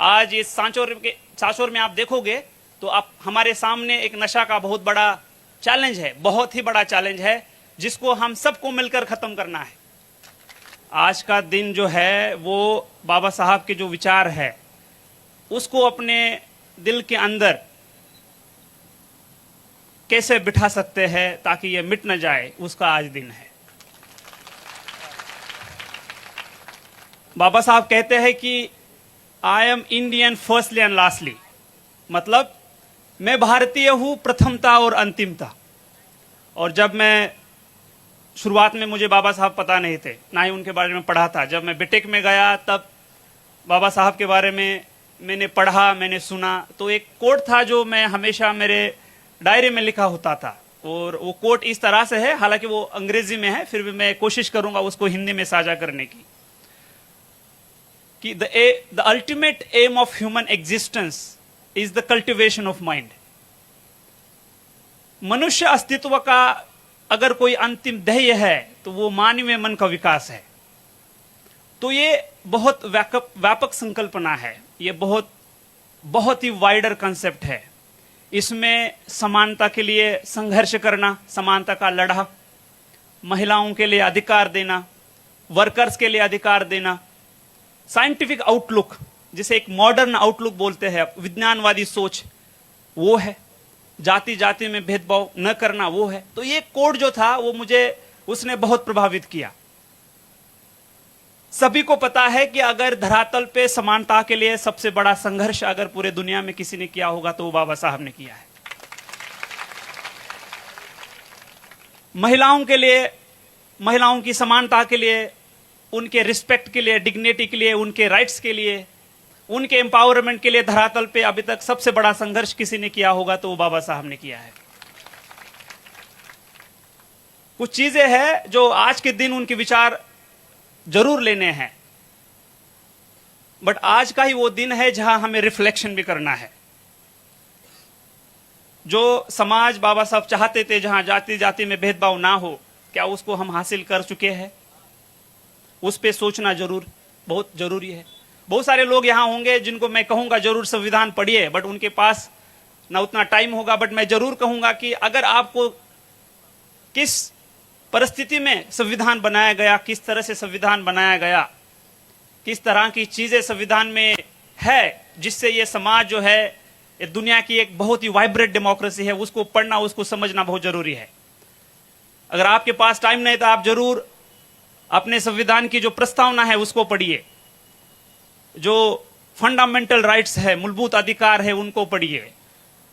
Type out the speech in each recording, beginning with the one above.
आज इस सांचौर में आप देखोगे तो आप हमारे सामने एक नशा का बहुत बड़ा चैलेंज है, बहुत ही बड़ा चैलेंज है, जिसको हम सबको मिलकर खत्म करना है। आज का दिन जो है वो बाबा साहब के जो विचार है उसको अपने दिल के अंदर कैसे बिठा सकते हैं ताकि ये मिट न जाए, उसका आज दिन है। बाबा साहब कहते हैं कि I am Indian firstly and lastly, मतलब मैं भारतीय हूं प्रथमता और अंतिमता। और जब मैं शुरुआत में, मुझे बाबा साहब पता नहीं थे, ना ही उनके बारे में पढ़ा था। जब मैं बीटेक में गया तब बाबा साहब के बारे में मैंने पढ़ा, मैंने सुना। तो एक कोट था जो मैं हमेशा मेरे डायरी में लिखा होता था, और वो कोट इस तरह से है, हालांकि वो अंग्रेजी में है, फिर भी मैं कोशिश करूंगा उसको हिंदी में साझा करने की, कि the ultimate aim of human existence is the cultivation of mind. मनुष्य अस्तित्व का अगर कोई अंतिम ध्येय है तो वो मानवीय मन का विकास है। तो ये बहुत व्यापक संकल्पना है, ये बहुत ही वाइडर कंसेप्ट है। इसमें समानता के लिए संघर्ष करना, समानता का लड़ा, महिलाओं के लिए अधिकार देना, वर्कर्स के लिए अधिकार देना, साइंटिफिक आउटलुक, जिसे एक मॉडर्न आउटलुक बोलते हैं, विज्ञानवादी सोच, वो है। जाति जाति में भेदभाव न करना, वो है। तो ये कोड जो था वो मुझे, उसने बहुत प्रभावित किया। सभी को पता है कि अगर धरातल पे समानता के लिए सबसे बड़ा संघर्ष अगर पूरे दुनिया में किसी ने किया होगा तो वो बाबा साहब ने किया है। महिलाओं के लिए, महिलाओं की समानता के लिए, उनके रिस्पेक्ट के लिए, डिग्निटी के लिए, उनके राइट्स के लिए, उनके एम्पावरमेंट के लिए धरातल पे अभी तक सबसे बड़ा संघर्ष किसी ने किया होगा तो वो बाबा साहब ने किया है। कुछ चीजें हैं जो आज के दिन उनके विचार जरूर लेने हैं, बट आज का ही वो दिन है जहां हमें रिफ्लेक्शन भी करना है। जो समाज बाबा साहब चाहते थे, जहां जाति जाति में भेदभाव ना हो, क्या उसको हम हासिल कर चुके हैं? उस पे सोचना जरूर बहुत जरूरी है। बहुत सारे लोग यहां होंगे जिनको मैं कहूंगा जरूर संविधान पढ़िए, बट उनके पास ना उतना टाइम होगा। बट मैं जरूर कहूंगा कि अगर आपको किस परिस्थिति में संविधान बनाया गया, किस तरह से संविधान बनाया गया, किस तरह की चीजें संविधान में है जिससे ये समाज जो है, ये दुनिया की एक बहुत ही वाइब्रेंट डेमोक्रेसी है, उसको पढ़ना, उसको समझना बहुत जरूरी है। अगर आपके पास टाइम नहीं तो आप जरूर अपने संविधान की जो प्रस्तावना है उसको पढ़िए, जो फंडामेंटल राइट्स है, मूलभूत अधिकार है, उनको पढ़िए,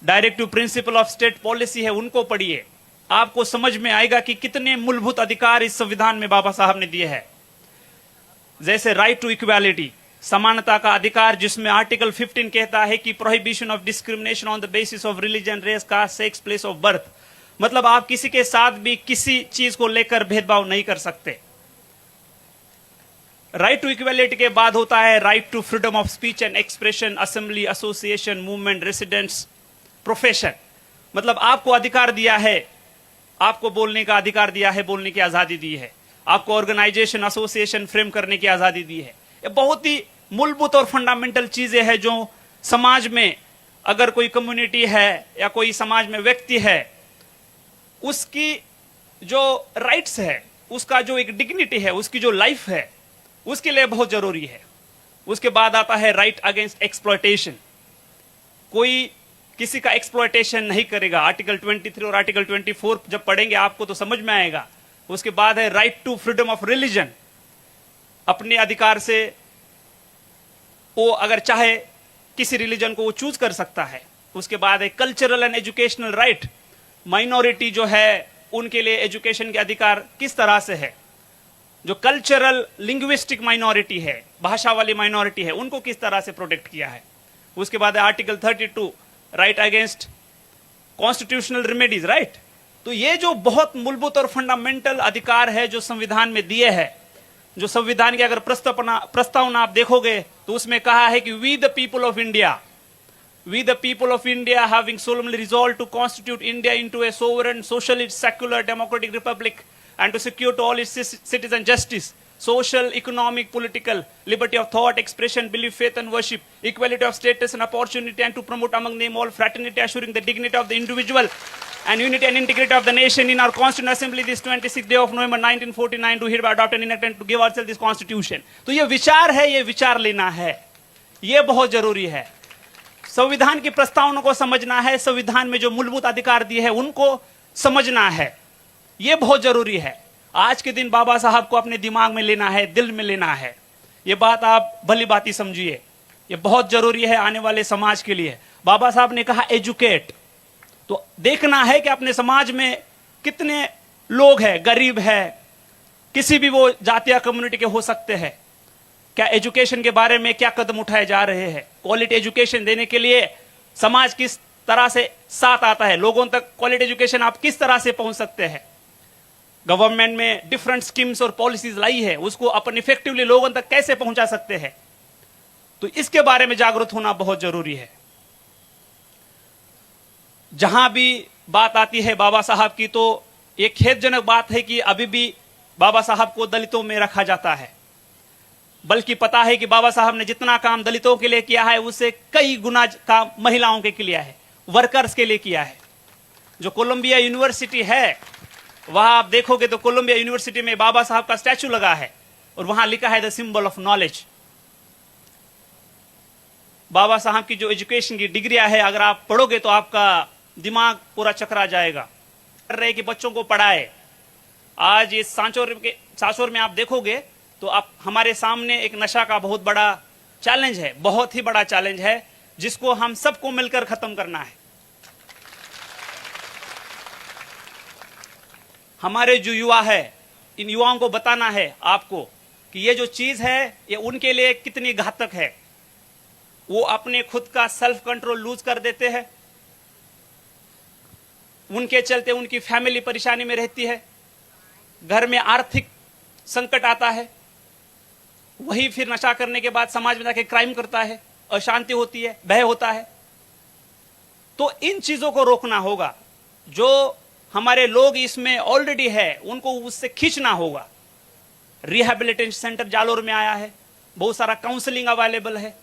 directive principle of state policy है, उनको पढ़िए। आपको समझ में आएगा कि कितने मूलभूत अधिकार इस संविधान में बाबा साहब ने दिए हैं। जैसे राइट टू इक्वालिटी, समानता का अधिकार, जिसमें आर्टिकल 15 कहता है कि prohibition of discrimination on the basis of religion, race, caste, sex, place of birth. मतलब आप किसी के साथ भी किसी चीज को लेकर भेदभाव नहीं कर सकते। राइट टू इक्वालिटी के बाद होता है right to freedom of speech and expression, assembly, association, movement, residence, profession. मतलब आपको अधिकार दिया है, आपको बोलने का अधिकार दिया है, बोलने की आजादी दी है, आपको ऑर्गेनाइजेशन, एसोसिएशन फ्रेम करने की आजादी दी है। ये बहुत ही मूलभूत और फंडामेंटल चीजें हैं जो समाज में अगर कोई कम्युनिटी है या कोई समाज में व्यक्ति है, उसकी जो राइट्स है, उसका जो एक डिग्निटी है, उसकी जो लाइफ है, उसके लिए बहुत जरूरी है। उसके बाद आता है राइट अगेंस्ट एक्सप्लॉयटेशन, कोई किसी का एक्सप्लॉयटेशन नहीं करेगा। आर्टिकल 23 और आर्टिकल 24 जब पढ़ेंगे आपको तो समझ में आएगा। उसके बाद है right to freedom of religion, अपने अधिकार से वो अगर चाहे किसी रिलीजन को वो चूज कर सकता है। उसके बाद है cultural and educational right, minority जो है उनके लिए एजुकेशन के अधिकार किस तरह से है। जो कल्चरल लिंग्विस्टिक माइनॉरिटी है, भाषा वाली माइनॉरिटी है, उनको किस तरह से प्रोटेक्ट किया है। उसके बाद है article 32, right against constitutional remedies, right. तो ये जो बहुत मूलभूत और फंडामेंटल अधिकार है जो संविधान में दिए हैं, जो संविधान की अगर प्रस्तावना आप देखोगे तो उसमें कहा है कि we the people of India, we the people of India having solemnly resolved to constitute India into a sovereign, socialist, secular, democratic republic and to secure to all its citizens justice, social, economic, political, liberty of thought, expression, belief, faith and worship, equality of status and opportunity, and to promote among them all fraternity, assuring the dignity of the individual and unity and integrity of the nation in our Constituent Assembly this 26th day of November 1949 to hereby adopt and enact and to give ourselves this Constitution. तो ये विचार है, ये विचार लेना है, ये बहुत जरूरी है। संविधान की प्रस्तावना को समझना है, संविधान में जो मूलभूत अधिकार दिए हैं उनको समझना है, ये बहुत जरूरी है। आज के दिन बाबा साहब को अपने दिमाग में लेना है, दिल में लेना है, ये बात आप भली भांति समझिए, ये बहुत जरूरी है आने वाले समाज के लिए। बाबा साहब ने कहा एजुकेट, तो देखना है कि अपने समाज में कितने लोग हैं, गरीब है, किसी भी वो जाति या कम्युनिटी के हो सकते हैं, क्या एजुकेशन के बारे में क्या कदम उठाए जा रहे हैं, क्वालिटी एजुकेशन देने के लिए समाज किस तरह से साथ आता है, लोगों तक क्वालिटी एजुकेशन आप किस तरह से पहुंच सकते हैं। गवर्नमेंट में डिफरेंट स्कीम्स और पॉलिसीज लाई है, उसको अपन इफेक्टिवली लोगों तक कैसे पहुंचा सकते हैं, तो इसके बारे में जागरूक होना बहुत जरूरी है। जहां भी बात आती है बाबा साहब की, तो एक खेदजनक बात है कि अभी भी बाबा साहब को दलितों में रखा जाता है, बल्कि पता है कि बाबा साहब ने जितना काम दलितों के लिए किया है उससे कई गुना काम महिलाओं के लिए है, वर्कर्स के लिए किया है। जो कोलंबिया यूनिवर्सिटी है वहां आप देखोगे तो कोलंबिया यूनिवर्सिटी में बाबा साहब का स्टैचू लगा है और वहां लिखा है द सिंबल ऑफ नॉलेज। बाबा साहब की जो एजुकेशन की डिग्रियां है, अगर आप पढ़ोगे तो आपका दिमाग पूरा चकरा जाएगा। कर रहे कि बच्चों को पढ़ाए। आज इस सांचौर में आप देखोगे तो आप हमारे सामने एक नशा का बहुत बड़ा चैलेंज है, बहुत ही बड़ा चैलेंज है, जिसको हम सबको मिलकर खत्म करना है। हमारे जो युवा है, इन युवाओं को बताना है आपको कि ये जो चीज है ये उनके लिए कितनी घातक है। वो अपने खुद का सेल्फ कंट्रोल लूज कर देते हैं, उनके चलते उनकी फैमिली परेशानी में रहती है, घर में आर्थिक संकट आता है, वही फिर नशा करने के बाद समाज में जाके क्राइम करता है, अशांति होती है, भय होता है। तो इन चीजों को रोकना होगा। जो हमारे लोग इसमें ऑलरेडी है उनको उससे खींचना होगा। रिहैबिलिटेशन सेंटर जालोर में आया है, बहुत सारा काउंसलिंग अवेलेबल है,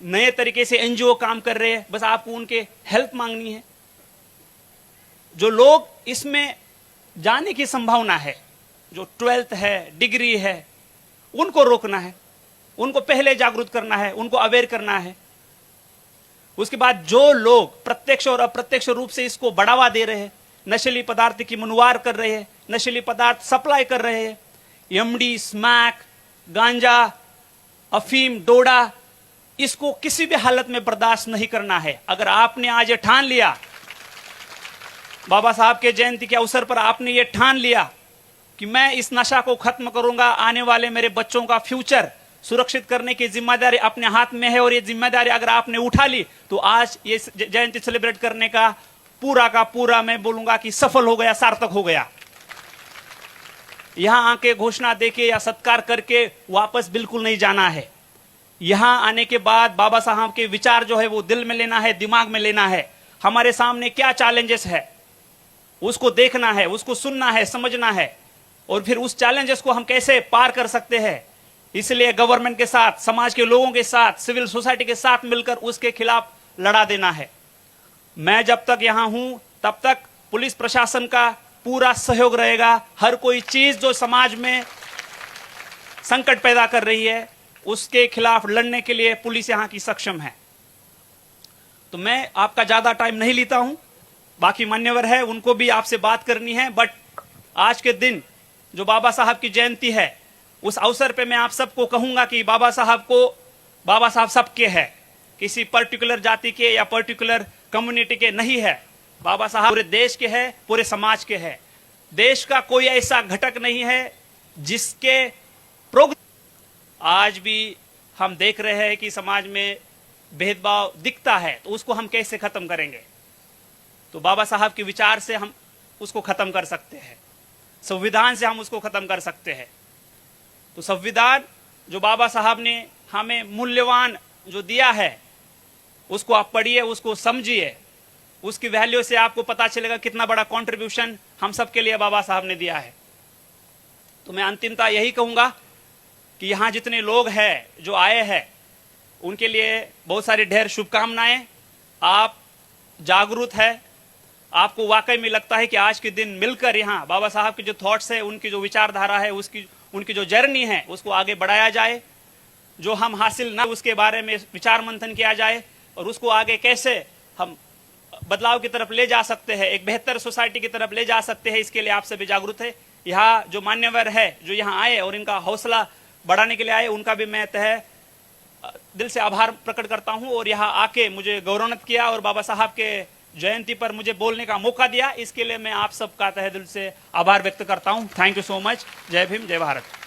नए तरीके से एनजीओ काम कर रहे हैं, बस आपको उनके हेल्प मांगनी है। जो लोग इसमें जाने की संभावना है, जो 12th है, डिग्री है, उनको रोकना है, उनको पहले जागरूक करना है, उनको अवेयर करना है। उसके बाद जो लोग प्रत्यक्ष और अप्रत्यक्ष रूप से इसको बढ़ावा दे रहे हैं, नशीली पदार्थ की मनुवार कर रहे हैं, नशीली पदार्थ सप्लाई कर रहे हैं, एमडी, स्मैक, गांजा, अफीम, डोडा, इसको किसी भी हालत में बर्दाश्त नहीं करना है। अगर आपने आज ये ठान लिया, बाबा साहब के जयंती के अवसर पर आपने ये ठान लिया कि मैं इस नशा को खत्म करूंगा, आने वाले मेरे बच्चों का फ्यूचर सुरक्षित करने की जिम्मेदारी अपने हाथ में है, और ये जिम्मेदारी अगर आपने उठा ली तो आज ये जयंती सेलिब्रेट करने का पूरा मैं बोलूंगा कि सफल हो गया, सार्थक हो गया। यहां आके घोषणा देके या सत्कार करके वापस बिल्कुल नहीं जाना है। यहां आने के बाद बाबा साहब के विचार जो है वो दिल में लेना है, दिमाग में लेना है। हमारे सामने क्या चैलेंजेस है उसको देखना है, उसको सुनना है, समझना है, और फिर उस चैलेंजेस को हम कैसे पार कर सकते हैं। इसलिए गवर्नमेंट के साथ, समाज के लोगों के साथ, सिविल सोसाइटी के साथ मिलकर उसके खिलाफ लड़ा देना है। मैं जब तक यहां हूं तब तक पुलिस प्रशासन का पूरा सहयोग रहेगा। हर कोई चीज जो समाज में संकट पैदा कर रही है उसके खिलाफ लड़ने के लिए पुलिस यहां की सक्षम है। तो मैं आपका ज्यादा टाइम नहीं लेता हूं, बाकी मान्यवर है उनको भी आपसे बात करनी है, बट आज के दिन जो बाबा साहब की जयंती है उस अवसर पे मैं आप सबको कहूंगा कि बाबा साहब सबके है, किसी पर्टिकुलर जाति के या पर्टिकुलर कम्युनिटी के नहीं है। बाबा साहब पूरे देश के है, पूरे समाज के है। देश का कोई ऐसा घटक नहीं है जिसके आज भी हम देख रहे हैं कि समाज में भेदभाव दिखता है, तो उसको हम कैसे खत्म करेंगे। तो बाबा साहब के विचार से हम उसको खत्म कर सकते हैं, संविधान से हम उसको खत्म कर सकते हैं। तो संविधान जो बाबा साहब ने हमें मूल्यवान जो दिया है उसको आप पढ़िए, उसको समझिए, उसकी वैल्यू से आपको पता चलेगा कितना बड़ा कंट्रीब्यूशन हम सब के लिए बाबा साहब ने दिया है। तो मैं अंतिमता यही कहूंगा कि यहाँ जितने लोग हैं जो आए हैं उनके लिए बहुत सारी ढेर शुभकामनाएं। आप जागरूक है, आपको वाकई में लगता है कि आज के दिन मिलकर यहाँ बाबा साहब के जो थॉट्स है, उनकी जो विचारधारा है, उनकी जो जर्नी है उसको आगे बढ़ाया जाए। जो हम हासिल ना उसके बारे में विचार मंथन किया जाए और उसको आगे कैसे हम बदलाव की तरफ ले जा सकते हैं, एक बेहतर सोसाइटी की तरफ ले जा सकते हैं, इसके लिए आप सभी जागरूक है। यहाँ जो मान्यवर है जो यहाँ आए और इनका हौसला बढ़ाने के लिए आए, उनका भी मैं तहे दिल से आभार प्रकट करता हूं। और यहाँ आके मुझे गौरवान्वित किया और बाबा साहब के जयंती पर मुझे बोलने का मौका दिया, इसके लिए मैं आप सबका तहे दिल से आभार व्यक्त करता हूं। Thank you so much. जय भीम, जय भारत।